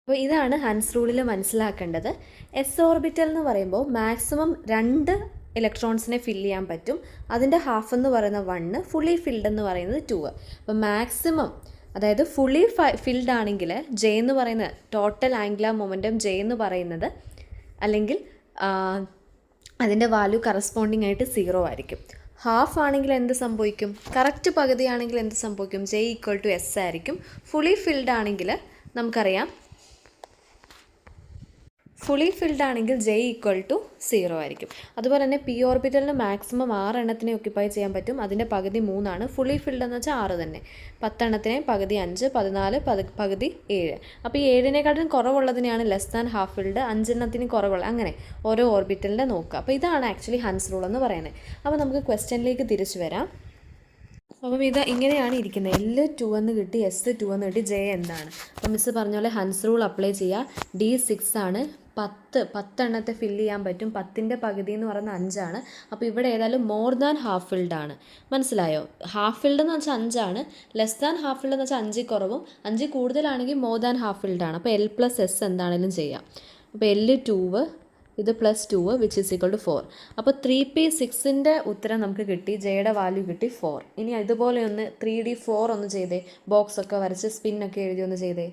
അപ്പോൾ ഇതാണ് ഹൻസ് റൂളിൽ മനസ്സിലാക്കേണ്ടത്. എസ് ഓർബിറ്റൽ എന്ന് പറയുമ്പോൾ മാക്സിമം 2 ഇലക്ട്രോൺസിനെ ഫില്ല് ചെയ്യാൻ പറ്റും. അതിൻ്റെ ഹാഫ് എന്ന് പറയുന്നത് 1, ഫുള്ളി ഫിൽഡ് എന്ന് പറയുന്നത് 2. അപ്പോൾ മാക്സിമം, അതായത് ഫുള്ളി ഫിൽഡ് ആണെങ്കിൽ ജെ എന്ന് പറയുന്ന ടോട്ടൽ ആംഗുലർ മൊമെൻറ്റം ജെ എന്ന് പറയുന്നത്, അല്ലെങ്കിൽ അതിൻ്റെ വാല്യൂ കറസ്പോണ്ടിങ് ആയിട്ട് 0 ആയിരിക്കും. ഹാഫ് ആണെങ്കിൽ എന്ത് സംഭവിക്കും? കറക്റ്റ് പകുതിയാണെങ്കിൽ എന്ത് സംഭവിക്കും? ജെ ഈക്വൽ ടു എസ് ആയിരിക്കും. ഫുള്ളി ഫിൽഡ് ആണെങ്കിൽ നമുക്കറിയാം, ഫുള്ളി ഫിൽഡ് ആണെങ്കിൽ ജെ ഈക്വൽ ടു 0 ആയിരിക്കും. അതുപോലെ തന്നെ പി ഓർബിറ്റലിന് മാക്സിമം 6 എണ്ണത്തിനെ ഒക്യുപ്പൈ ചെയ്യാൻ പറ്റും. അതിൻ്റെ പകുതി 3 ആണ്. ഫുള്ളി ഫിൽഡ് എന്ന് വെച്ചാൽ 6 തന്നെ. 10 എണ്ണത്തിനെ പകുതി 5, 14 പകുതി 7. അപ്പോൾ ഈ 7നേക്കാളും കുറവുള്ളതിനെയാണ് ലെസ് ദാൻ ഹാഫ് ഫിൽഡ്, 5 എണ്ണത്തിന് കുറവുള്ള, അങ്ങനെ ഓരോ ഓർബിറ്റലിൻ്റെ നോക്കുക. അപ്പോൾ ഇതാണ് ആക്ച്വലി ഹൻസ് റൂൾ എന്ന് പറയുന്നത്. അപ്പോൾ നമുക്ക് ക്വസ്റ്റ്യനിലേക്ക് തിരിച്ചു വരാം. അപ്പം ഇത് ഇങ്ങനെയാണ് ഇരിക്കുന്നത്. L2 എന്ന് കിട്ടി, S2 എന്ന് കിട്ടി, J എന്താണ്? അപ്പം മിസ്സ് പറഞ്ഞ പോലെ ഹൻസ് റൂൾ അപ്ലൈ ചെയ്യുക. D6 ആണ്. 10 എണ്ണത്തെ ഫില്ല് ചെയ്യാൻ പറ്റും. 10ൻ്റെ പകുതി എന്ന് പറയുന്നത് 5 ആണ്. അപ്പോൾ ഇവിടെ ഏതായാലും മോർ ദാൻ ഹാഫ് ഫിൽഡ് ആണ്. മനസ്സിലായോ? ഹാഫ് ഫിൽഡ് എന്ന് വെച്ചാൽ 5 ആണ്. ലെസ് ദാൻ ഹാഫ് ഫിൽഡ് എന്ന് വെച്ചാൽ 5 കുറവും, 5 കൂടുതലാണെങ്കിൽ മോർ ദാൻ ഹാഫ് ഫിൽഡ് ആണ്. അപ്പോൾ L+S എന്താണെങ്കിലും ചെയ്യാം. അപ്പോൾ L2 ഇത് +2 വിച്ച് ഈസ് ഈക്വൽ ടു 4. അപ്പോൾ 3p6ൻ്റെ ഉത്തരം നമുക്ക് കിട്ടി. ജെയുടെ വാല്യൂ കിട്ടി 4. ഇനി ഇതുപോലെ ഒന്ന് 3D4 ഒന്ന് ചെയ്തേ. ബോക്സ് ഒക്കെ വരച്ച് സ്പിന്നൊക്കെ എഴുതി ഒന്ന് ചെയ്തേ.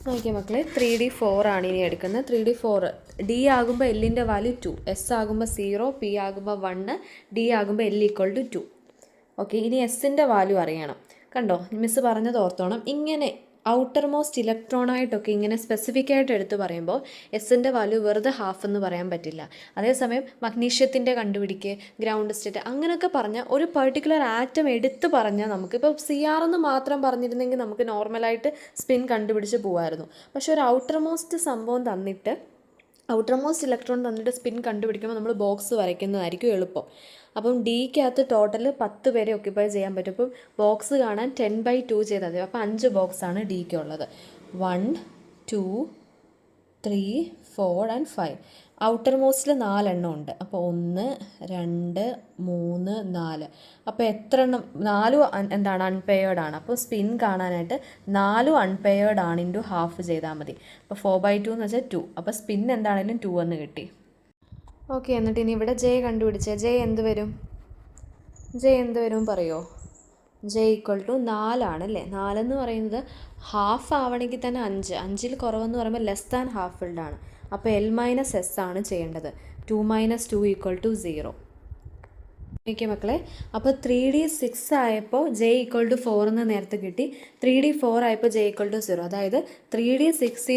നോക്കിയാൽ മക്കളെ, 3D4 ആണ് ഇനി എടുക്കുന്നത്. 3D4 D ആകുമ്പോൾ എല്ലിൻ്റെ വാല്യൂ 2, S ആകുമ്പോൾ 0, P ആകുമ്പോൾ 1, D ആകുമ്പോൾ L ഈക്വൽ ടു 2. ഓക്കെ, ഇനി എസിൻ്റെ വാല്യൂ അറിയണം. കണ്ടോ, മിസ്സ് പറഞ്ഞത് ഓർത്തോണം. ഇങ്ങനെ ഔട്ടർ മോസ്റ്റ് ഇലക്ട്രോണായിട്ടൊക്കെ ഇങ്ങനെ സ്പെസിഫിക് ആയിട്ട് എടുത്ത് പറയുമ്പോൾ എസിൻ്റെ വാല്യൂ വെറുതെ ഹാഫ് എന്ന് പറയാൻ പറ്റില്ല. അതേസമയം മഗ്നീഷ്യത്തിൻ്റെ കണ്ടുപിടിക്കുക, ഗ്രൗണ്ട് സ്റ്റേറ്റ്, അങ്ങനെയൊക്കെ പറഞ്ഞാൽ ഒരു പെർട്ടിക്കുലർ ആറ്റം എടുത്ത് പറഞ്ഞാൽ നമുക്കിപ്പോൾ CR എന്ന് മാത്രം പറഞ്ഞിരുന്നെങ്കിൽ നമുക്ക് നോർമലായിട്ട് സ്പിൻ കണ്ടുപിടിച്ച് പോകുമായിരുന്നു. പക്ഷെ ഒരു ഔട്ടർ മോസ്റ്റ് സംഭവം തന്നിട്ട്, ഔട്ടർ മോസ്റ്റ് ഇലക്ട്രോൺ തന്നിട്ട് സ്പിൻ കണ്ടുപിടിക്കുമ്പോൾ നമ്മൾ ബോക്സ് വരയ്ക്കുന്നതായിരിക്കും എളുപ്പം. അപ്പം Dക്കകത്ത് ടോട്ടൽ 10 പേരെ ഒക്യുപ്പൈ ചെയ്യാൻ പറ്റും. അപ്പം ബോക്സ് കാണാൻ 10/2 ചെയ്താൽ മതി. അപ്പോൾ 5 ബോക്സാണ് Dക്കുള്ളത്. 1, 2, 3, 4 and 5. ഔട്ടർ മോസ്റ്റിൽ 4 എണ്ണം ഉണ്ട്. അപ്പോൾ 1, 2, 3, 4. അപ്പോൾ എത്ര എണ്ണം? 4 എന്താണ്? അൺപെയർഡ് ആണ്. അപ്പോൾ സ്പിൻ കാണാനായിട്ട് 4 അൺപെയർഡ് ആണ് ഇൻറ്റു ഹാഫ് ചെയ്താൽ മതി. അപ്പോൾ 4/2 എന്ന് വെച്ചാൽ 2. അപ്പോൾ സ്പിൻ എന്താണെങ്കിലും 2 എന്ന് കിട്ടി. ഓക്കെ, എന്നിട്ട് ഇനി ഇവിടെ ജെ കണ്ടുപിടിച്ചേ. ജെ എന്ത് വരും? ജെ എന്ത് വരും പറയുമോ? ജെ ഈക്വൽ ടു 4 ആണല്ലേ. 4 എന്ന് പറയുന്നത് ഹാഫ് ആവണമെങ്കിൽ തന്നെ 5, 5ൽ കുറവെന്ന് പറയുമ്പോൾ ലെസ് ദാൻ ഹാഫ് ഫിൽഡ് ആണ്. അപ്പോൾ L-S ആണ് ചെയ്യേണ്ടത്. 2 - 2 ഈക്വൽ ടു 0. ഓക്കെ മക്കളെ, അപ്പോൾ 3D6 ആയപ്പോൾ J ഈക്വൽ ടു 4 എന്ന് നേരത്തെ കിട്ടി. 3D4 ആയപ്പോൾ J ഈക്വൽ ടു 0. അതായത് 3D6